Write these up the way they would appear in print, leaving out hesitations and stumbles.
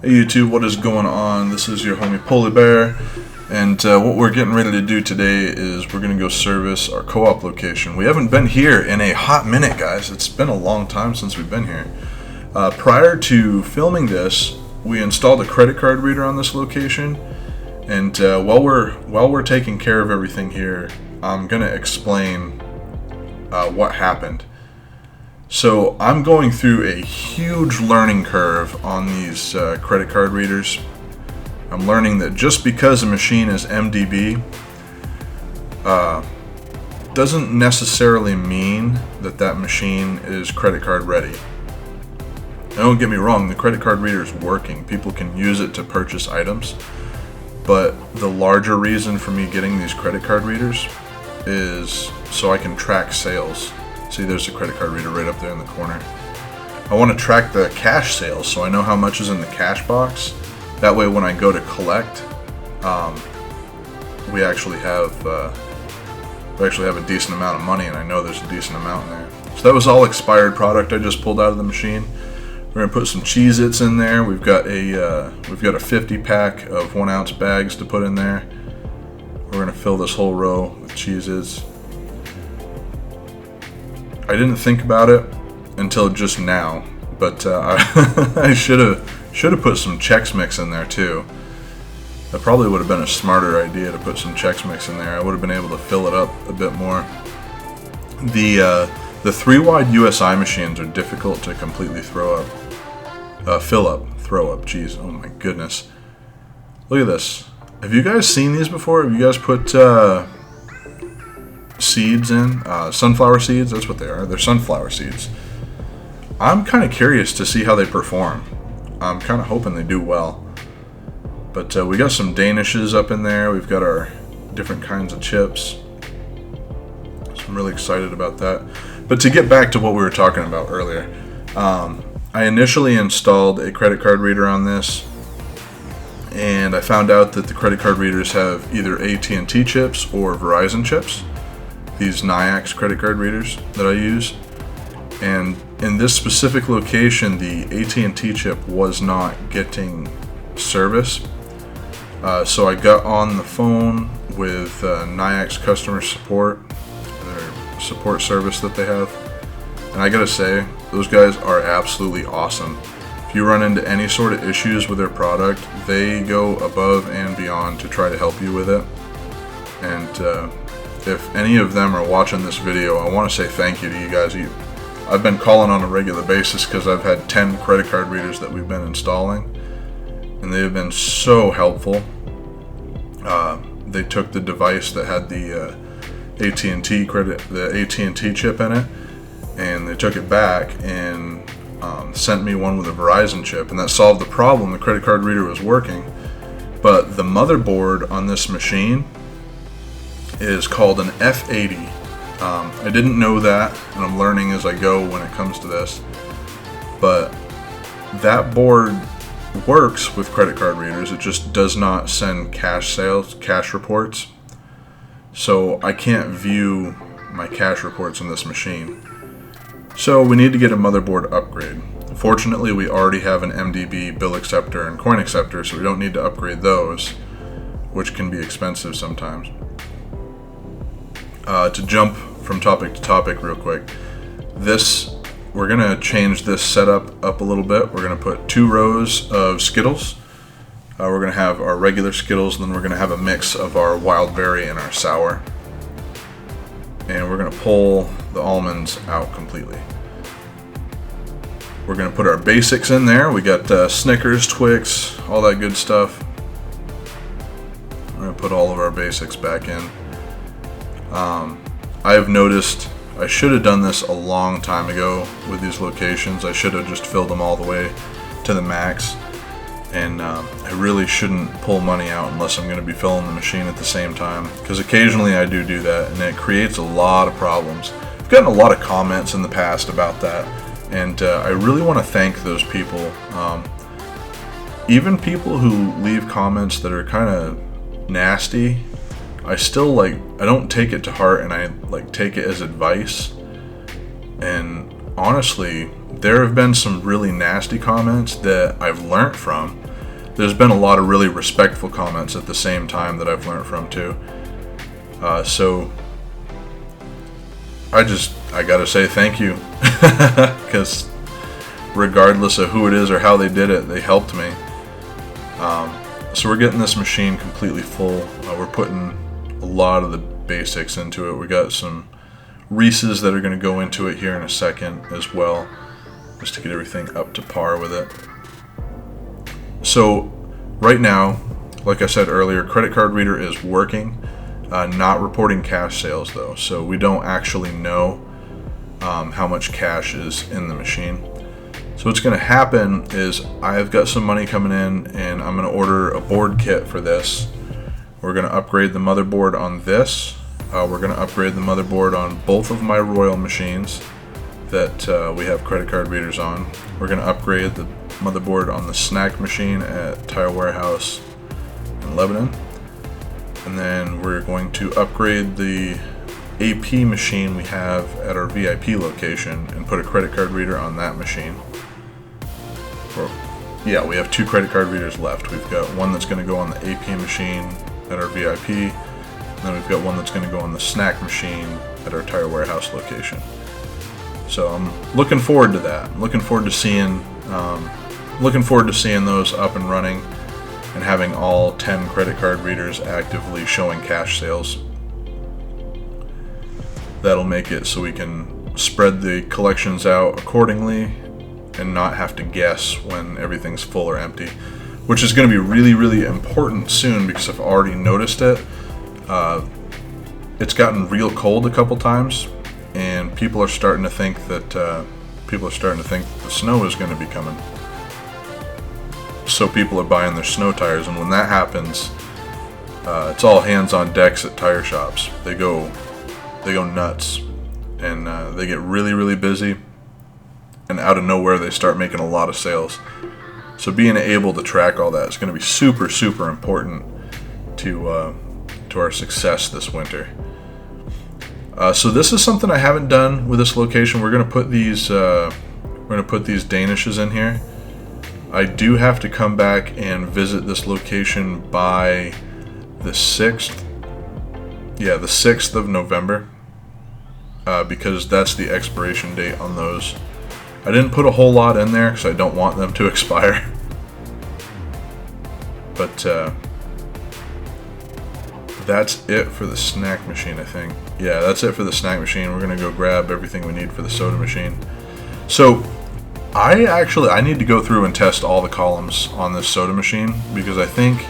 Hey YouTube, what is going on? This is your homie Polar Bear, and what we're getting ready to do today is we're going to go service our co-op location. We haven't been here in a hot minute, guys. It's been a long time since we've been here. Prior to filming this, we installed a credit card reader on this location, and while we're taking care of everything here, I'm going to explain what happened. So I'm going through a huge learning curve on these credit card readers. I'm learning that just because a machine is MDB doesn't necessarily mean that that machine is credit card ready. Now, don't get me wrong, the credit card reader is working. People can use it to purchase items. But the larger reason for me getting these credit card readers is so I can track sales. See, there's a credit card reader right up there in the corner. I want to track the cash sales so I know how much is in the cash box. That way when I go to collect, we actually have a decent amount of money, and I know there's a decent amount in there. So that was all expired product I just pulled out of the machine. We're gonna put some Cheez-Its in there. We've got a 50 pack of 1 ounce bags to put in there. We're gonna fill this whole row with Cheez-Its. I didn't think about it until just now, but I should have put some Chex Mix in there too. That probably would have been a smarter idea to put some Chex Mix in there. I would have been able to fill it up a bit more. The 3-wide USI machines are difficult to completely throw up. Jeez, oh my goodness. Look at this. Have you guys seen these before? Have you guys put seeds in? Sunflower seeds, that's what they are. They're sunflower seeds. I'm kind of curious to see how they perform. I'm kind of hoping they do well. But we got some Danishes up in there. We've got our different kinds of chips. So I'm really excited about that. But to get back to what we were talking about earlier, I initially installed a credit card reader on this, and I found out that the credit card readers have either AT&T chips or Verizon chips. These Nayax credit card readers that I use, and in this specific location the AT&T chip was not getting service, so I got on the phone with Nayax customer support, their support service that they have, and I gotta say, those guys are absolutely awesome. If you run into any sort of issues with their product, they go above and beyond to try to help you with it. And if any of them are watching this video, I want to say thank you to you guys. I've been calling on a regular basis because I've had 10 credit card readers that we've been installing, and they have been so helpful. They took the device that had the AT&T chip in it, and they took it back and sent me one with a Verizon chip, and that solved the problem. The credit card reader was working, but the motherboard on this machine is called an F80. I didn't know that, and I'm learning as I go when it comes to this, but that board works with credit card readers. It just does not send cash reports, so I can't view my cash reports on this machine. So we need to get a motherboard upgrade. Fortunately, we already have an MDB bill acceptor and coin acceptor, so we don't need to upgrade those, which can be expensive sometimes. To jump from topic to topic real quick, we're gonna change this setup up a little bit. We're gonna put 2 rows of Skittles. We're gonna have our regular Skittles, and then we're gonna have a mix of our wild berry and our sour. And we're gonna pull the almonds out completely. We're gonna put our basics in there. We got Snickers, Twix, all that good stuff. We're gonna put all of our basics back in. I have noticed I should have done this a long time ago with these locations. I should have just filled them all the way to the max, and I really shouldn't pull money out unless I'm going to be filling the machine at the same time, because occasionally I do that, and it creates a lot of problems. I've gotten a lot of comments in the past about that, and I really want to thank those people. Even people who leave comments that are kind of nasty, I still I don't take it to heart, and I take it as advice. And honestly, There have been some really nasty comments that I've learned from. There's been a lot of really respectful comments at the same time that I've learned from too. So I gotta say thank you, because regardless of who it is or how they did it, they helped me. So we're getting this machine completely full. We're putting a lot of the basics into it. We got some Reese's that are going to go into it here in a second as well, just to get everything up to par with it. So right now, like I said earlier, credit card reader is working, not reporting cash sales though, so we don't actually know how much cash is in the machine. So what's going to happen is I've got some money coming in, and I'm going to order a board kit for this. We're going to upgrade the motherboard on this. We're going to upgrade the motherboard on both of my Royal machines that we have credit card readers on. We're going to upgrade the motherboard on the snack machine at Tire Warehouse in Lebanon. And then we're going to upgrade the AP machine we have at our VIP location and put a credit card reader on that machine. Yeah, we have 2 credit card readers left. We've got one that's going to go on the AP machine at our VIP, and then we've got one that's going to go on the snack machine at our Tire Warehouse location. So I'm looking forward to that. Looking forward to seeing those up and running and having all 10 credit card readers actively showing cash sales. That'll make it so we can spread the collections out accordingly and not have to guess when everything's full or empty, which is going to be really, really important soon because I've already noticed it. It's gotten real cold a couple times, and people are starting to think that the snow is going to be coming. So people are buying their snow tires, and when that happens, it's all hands on decks at tire shops. They go nuts, and they get really, really busy. And out of nowhere, they start making a lot of sales. So being able to track all that is going to be super, super important to our success this winter. So this is something I haven't done with this location. We're going to put these Danishes in here. I do have to come back and visit this location by the 6th. Yeah, the 6th of November, because that's the expiration date on those. I didn't put a whole lot in there because I don't want them to expire. But that's it for the snack machine, I think. Yeah, that's it for the snack machine. We're going to go grab everything we need for the soda machine. So I need to go through and test all the columns on this soda machine, because I think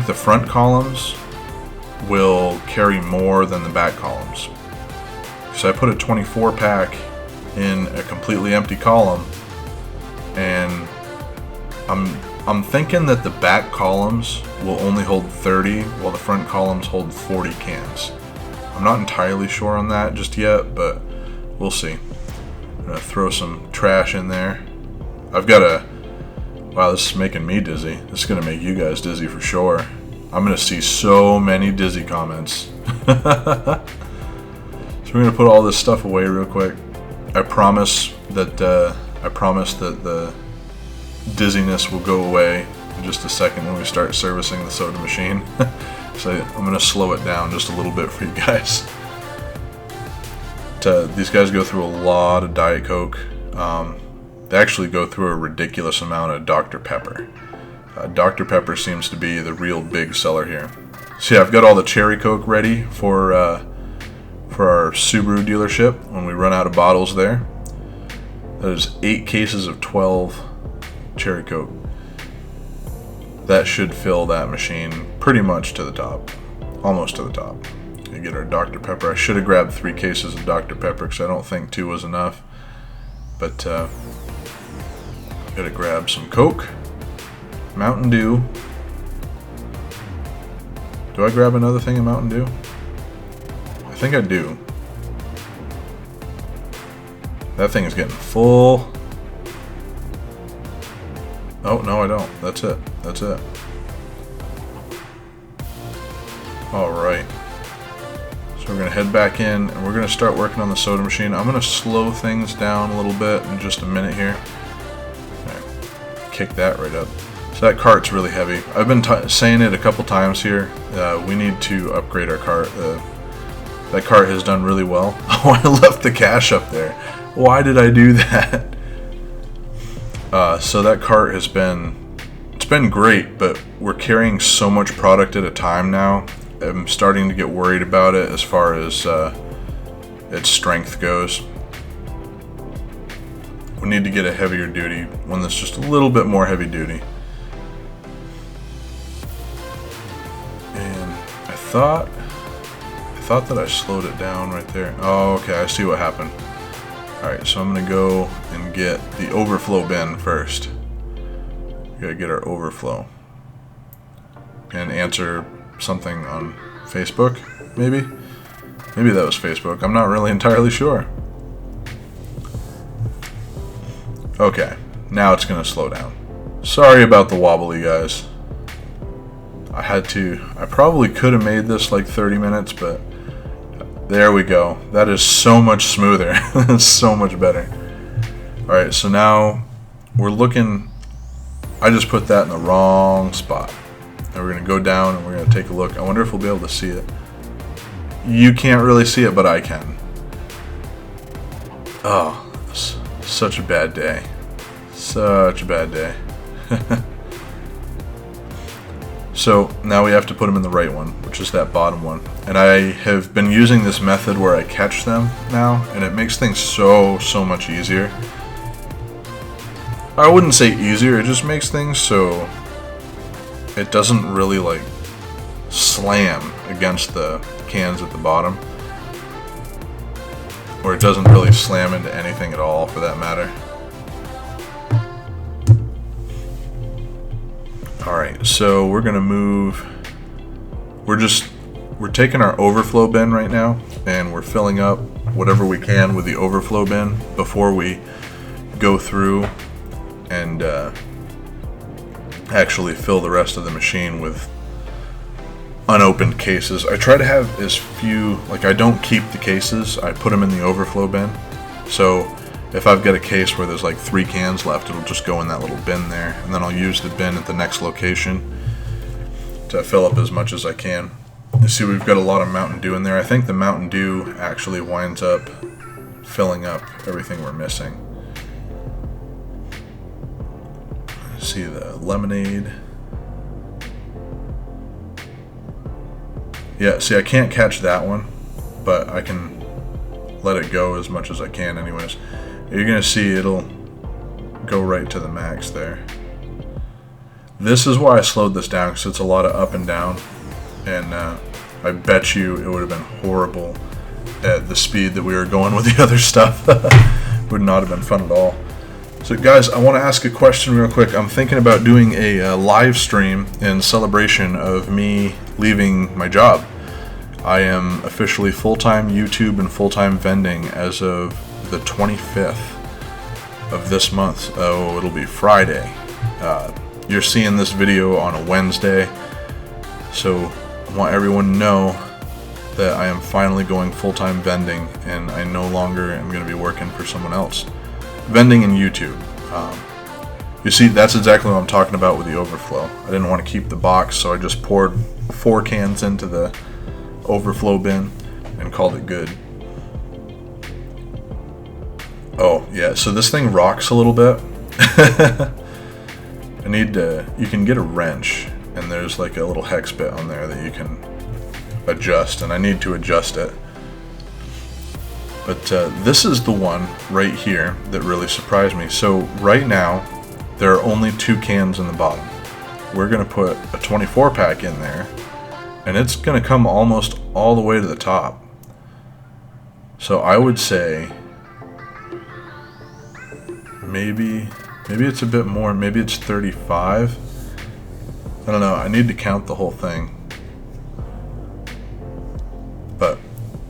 the front columns will carry more than the back columns. So I put a 24 pack in a completely empty column, and I'm thinking that the back columns will only hold 30 while the front columns hold 40 cans. I'm not entirely sure on that just yet, but we'll see. I'm gonna throw some trash in there. Wow, this is making me dizzy. This is gonna make you guys dizzy for sure. I'm gonna see so many dizzy comments. So we're gonna put all this stuff away real quick. I promise that the dizziness will go away in just a second when we start servicing the soda machine. So I'm going to slow it down just a little bit for you guys. These guys go through a lot of Diet Coke. They actually go through a ridiculous amount of Dr. Pepper. Dr. Pepper seems to be the real big seller here. So yeah, I've got all the Cherry Coke ready for our Subaru dealership when we run out of bottles there. That is 8 cases of 12 Cherry Coke. That should fill that machine pretty much to the top. Almost to the top. We get our Dr. Pepper. I should have grabbed 3 cases of Dr. Pepper because I don't think 2 was enough. But gotta grab some Coke. Mountain Dew. Do I grab another thing of Mountain Dew? I think I do. That thing is getting full. Oh, no, I don't. That's it. That's it. Alright. So So we're going to head back in and we're going to start working on the soda machine. I'm going to slow things down a little bit in just a minute here. Kick that right up. So that cart's really heavy. I've been saying it a couple times here. We need to upgrade our cart. That cart has done really well. Oh, I left the cash up there. Why did I do that? So that cart has been, it's been great, but we're carrying so much product at a time now. I'm starting to get worried about it as far as its strength goes. We need to get a heavier duty, one that's just a little bit more heavy duty. And I thought that I slowed it down right there. Oh, okay, I see what happened. Alright, so I'm gonna go and get the overflow bin first. We gotta get our overflow. And answer something on Facebook, maybe? Maybe that was Facebook. I'm not really entirely sure. Okay, now it's gonna slow down. Sorry about the wobbly, guys. I probably could have made this like 30 minutes, but there we go. That is so much smoother. That's so much better. Alright, so now we're looking. I just put that in the wrong spot. And we're going to go down and we're going to take a look. I wonder if we'll be able to see it. You can't really see it, but I can. Oh, such a bad day. Such a bad day. So now we have to put them in the right one, which is that bottom one. And I have been using this method where I catch them now, and it makes things so much easier. I wouldn't say easier, it just makes things so it doesn't really like slam against the cans at the bottom, or it doesn't really slam into anything at all for that matter. Alright, so we're gonna move. We're taking our overflow bin right now and we're filling up whatever we can with the overflow bin before we go through and actually fill the rest of the machine with unopened cases. I try to have as few, like I don't keep the cases, I put them in the overflow bin. So if I've got a case where there's like 3 cans left, it'll just go in that little bin there, and then I'll use the bin at the next location to fill up as much as I can. You see we've got a lot of Mountain Dew in there. I think the Mountain Dew actually winds up filling up everything we're missing. See the lemonade. Yeah, see I can't catch that one, but I can let it go as much as I can anyways. You're gonna see it'll go right to the max there. This is why I slowed this down, because it's a lot of up and down, and I bet you it would have been horrible at the speed that we were going with the other stuff. Would not have been fun at all. So guys, I want to ask a question real quick. I'm thinking about doing a live stream in celebration of me leaving my job. I am officially full-time YouTube and full-time vending as of the 25th of this month. Oh, it'll be Friday. You're seeing this video on a Wednesday, so I want everyone to know that I am finally going full-time vending, and I no longer am going to be working for someone else. Vending and YouTube. You see, that's exactly what I'm talking about with the overflow. I didn't want to keep the box, so I just poured 4 cans into the overflow bin and called it good. Oh, yeah, so this thing rocks a little bit. You can get a wrench, and there's like a little hex bit on there that you can adjust, and I need to adjust it. But this is the one right here that really surprised me. So right now, there are only 2 cans in the bottom. We're going to put a 24 pack in there, and it's going to come almost all the way to the top. So I would say maybe it's a bit more, maybe it's 35. I don't know, I need to count the whole thing. But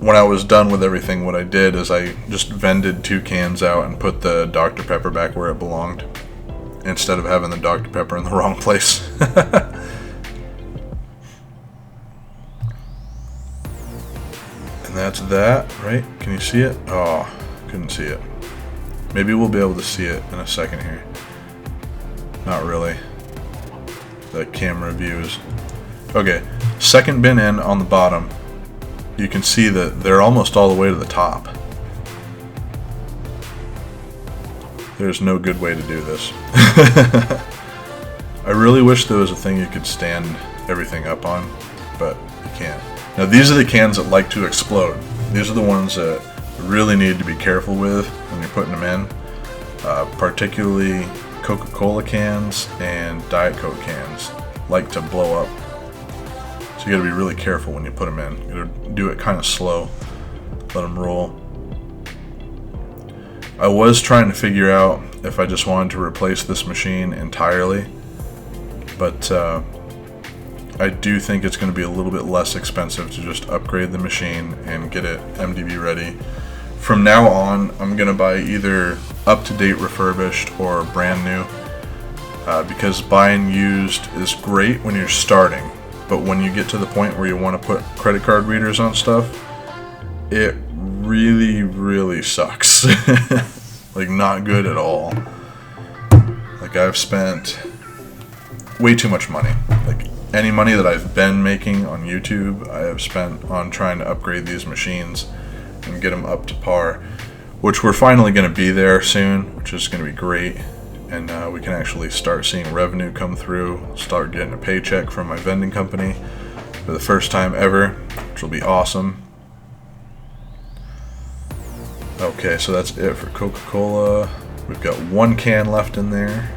when I was done with everything, what I did is I just vended 2 cans out and put the Dr. Pepper back where it belonged, instead of having the Dr. Pepper in the wrong place. And And that's that, right? Can you see it? Oh, couldn't see it. Maybe we'll be able to see it in a second here. Not really. The camera view is... Okay, second bin in on the bottom. You can see that they're almost all the way to the top. There's no good way to do this. I really wish there was a thing you could stand everything up on, but you can't. Now these are the cans that like to explode. These are the ones that you really need to be careful with when you're putting them in. Particularly Coca-Cola cans and Diet Coke cans like to blow up. So you gotta be really careful when you put them in. You gotta do it kind of slow. Let them roll. I was trying to figure out if I just wanted to replace this machine entirely, but I do think it's going to be a little bit less expensive to just upgrade the machine and get it MDB ready. From now on, I'm going to buy either up-to-date refurbished or brand new, because buying used is great when you're starting, but when you get to the point where you want to put credit card readers on stuff, it really sucks. Like, not good at all. Like, I've spent way too much money. Like, any money that I've been making on YouTube, I have spent on trying to upgrade these machines and get them up to par, which we're finally going to be there soon, which is going to be great. And we can actually start seeing revenue come through, start getting a paycheck from my vending company for the first time ever, which will be awesome. Okay, so that's it for Coca-Cola. We've got one can left in there.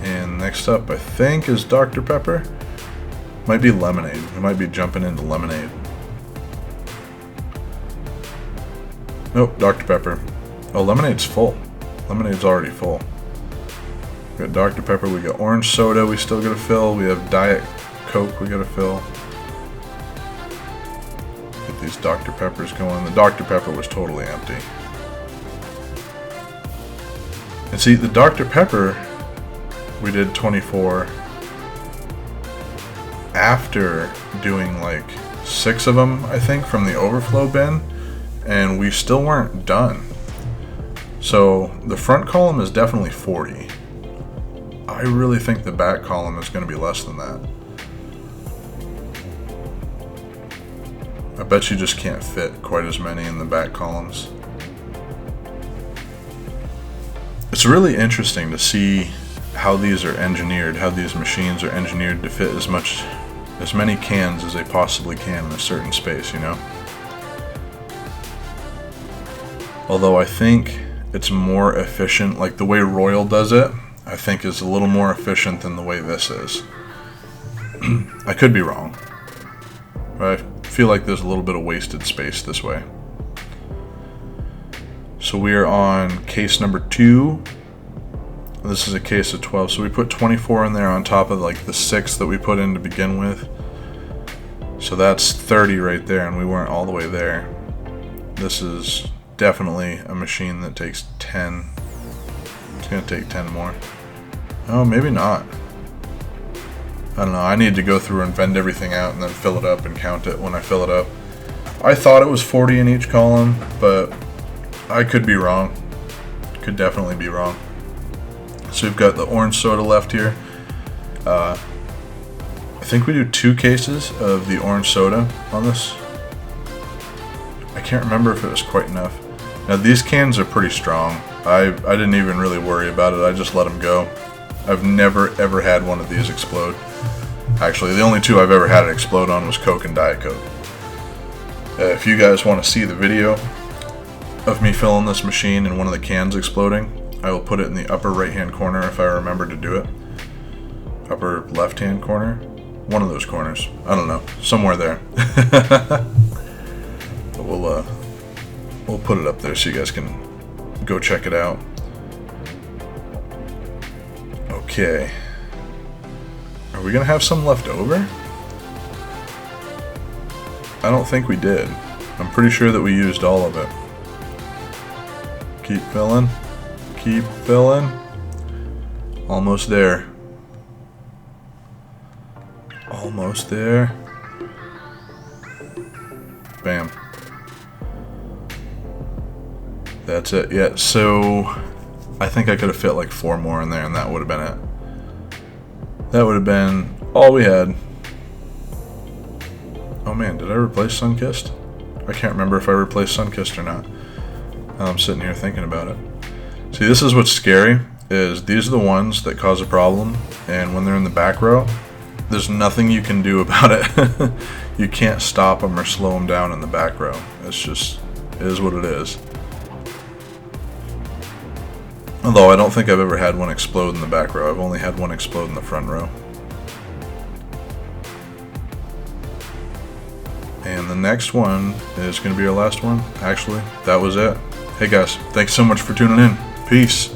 And next up, I think, is Dr. Pepper. Might be lemonade. We might be jumping into lemonade. Nope, Dr. Pepper. Oh, lemonade's full. Lemonade's already full. We got Dr. Pepper, we got orange soda we still gotta fill. We have Diet Coke we gotta fill. Get these Dr. Peppers going. The Dr. Pepper was totally empty. And see, the Dr. Pepper, we did 24 after doing like 6 of them, I think, from the overflow bin, and we still weren't done. So the front column is definitely 40. I really think the back column is going to be less than that. I bet you just can't fit quite as many in the back columns. It's really interesting to see how these are engineered, how these machines are engineered to fit as many cans as they possibly can in a certain space, you know? Although I think it's more efficient, like the way Royal does it, I think is a little more efficient than the way this is. I could be wrong, but I feel like there's a little bit of wasted space this way. So we are on case number 2. This is a case of 12, so we put 24 in there on top of like the 6 that we put in to begin with. So that's 30 right there, and we weren't all the way there. This is definitely a machine that takes 10. It's gonna take 10 more. Oh, maybe not. I don't know, I need to go through and vend everything out and then fill it up and count it when I fill it up. I thought it was 40 in each column, but I could be wrong. Could definitely be wrong. So we've got the orange soda left here. I think we do 2 cases of the orange soda on this. I can't remember if it was quite enough. Now these cans are pretty strong. I didn't even really worry about it. I just let them go. I've never ever had one of these explode. Actually, the only 2 I've ever had it explode on was Coke and Diet Coke. If you guys want to see the video of me filling this machine and one of the cans exploding, I will put it in the upper right hand corner if I remember to do it. Upper left hand corner? One of those corners. I don't know. Somewhere there. But we'll put it up there so you guys can go check it out. Okay. Are we gonna have some left over? I don't think we did. I'm pretty sure that we used all of it. Keep filling. Keep filling. Almost there. Almost there. Bam. That's it. Yeah, so I think I could have fit like 4 more in there and that would have been it. That would have been all we had. Oh man, did I replace Sunkissed? I can't remember if I replaced Sunkissed or not. I'm sitting here thinking about it. See, this is what's scary, is these are the ones that cause a problem, and when they're in the back row, there's nothing you can do about it. You can't stop them or slow them down in the back row. It's just, it is what it is. Although I don't think I've ever had one explode in the back row. I've only had one explode in the front row. And the next one is going to be our last one. Actually, that was it. Hey guys, thanks so much for tuning in. Peace.